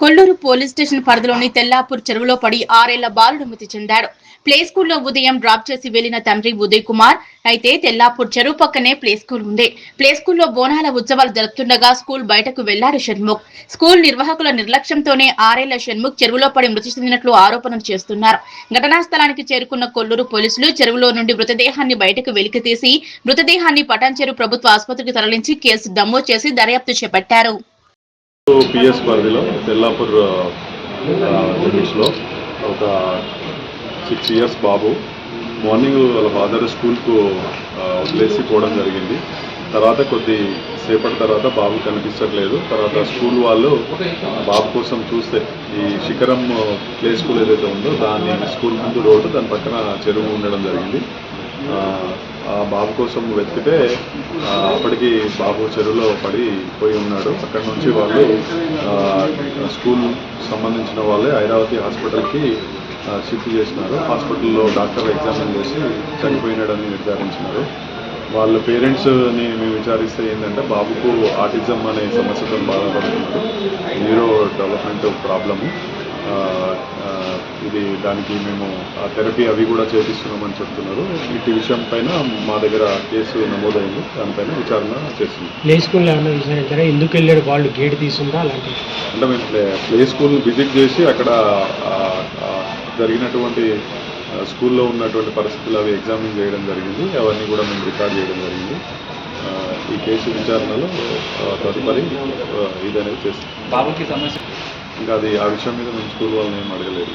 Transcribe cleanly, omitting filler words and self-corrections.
Kolluru police station పరిధిలోని తెల్లాపూర్ చెరువులో పడి 6 ఏళ్ల బాలుడు మృతి చెందాడు. ప్లే స్కూల్లో ఉదయం డ్రాప్ చేసి వెళ్లిన తండ్రి ఉదయ్ కుమార్ అయితే తెల్లాపూర్ చెరువు పక్కనే ప్లే స్కూల్ ఉంది. ప్లే స్కూల్లో బోనాల ఉత్సవాలు జరుపుతుండగా స్కూల్ బయటకు వెళ్లాడు షణ్ముఖ్. స్కూల్ నిర్వాహకుల నిర్లక్ష్యంతోనే 6 ఏళ్ల షణ్ముఖ్ చెరువులో పడి మృతి చెందినట్లు ఆరోపణలు చేస్తున్నారు. ఘటనా స్థలానికి చేరుకున్న కొల్లూరు పోలీసులు చెరువులో నుండి మృతదేహాన్ని బయటకు వెలికితీసి మృతదేహాన్ని పటాన్చెరు ప్రభుత్వ ఆసుపత్రికి తరలించి కేసు నమోదు చేసి దర్యాప్తు చేపట్టారు. పిఎస్ పరిధిలో తెల్లాపూర్ లిమిట్స్లో ఒక 6 ఇయర్స్ బాబు మార్నింగ్ వాళ్ళ ఫాదర్ స్కూల్కు వదిలేసి పోవడం జరిగింది. తర్వాత కొద్ది సేపటి తర్వాత బాబు కనిపించట్లేదు. తర్వాత స్కూల్ వాళ్ళు బాబు కోసం చూస్తే ఈ శిఖరం ప్లే స్కూల్ ఏదైతే ఉందో దాని స్కూల్ ముందు రోడ్డు దాని పక్కన చెరువు ఉండడం జరిగింది. ఆ బాబు కోసం వెతికితే అప్పటికి బాబు చెరువులో పోయి ఉన్నాడు. అక్కడి నుంచి వాళ్ళు స్కూల్ సంబంధించిన వాళ్ళే ఐరావతి హాస్పిటల్కి షిఫ్ట్ చేసినారు. హాస్పిటల్లో డాక్టర్ ఎగ్జామిన్ చేసి చనిపోయినాడని నిర్ధారించినారు. వాళ్ళ పేరెంట్స్ని మేము విచారిస్తే ఏంటంటే బాబుకు ఆటిజం అనే సమస్యతో బాధపడుతున్నారు. Neuro development problem. ఇది దానికి మేము థెరపీ అవి కూడా చేపిస్తున్నామని చెప్తున్నారు. ఇటు విషయం పైన మా దగ్గర కేసు నమోదైంది. దానిపైన విచారణ చేస్తుంది. ప్లే స్కూల్ ఎందుకు వెళ్ళాడు వాళ్ళు గేట్ తీసుకుంటా అలాంటి అంటే మేము ప్లే స్కూల్ విజిట్ చేసి అక్కడ జరిగినటువంటి స్కూల్లో ఉన్నటువంటి పరిస్థితులు అవి ఎగ్జామిన్ చేయడం జరిగింది. అవన్నీ కూడా మేము రికార్డ్ చేయడం జరిగింది. ఈ కేసు విచారణలో తదుపరి ఇదనేది చేస్తాం. బాబుకి సమస్య ఇంకా అది ఆ విషయం మీద మేము స్కూల్ వాళ్ళని ఏం అడగలేదు.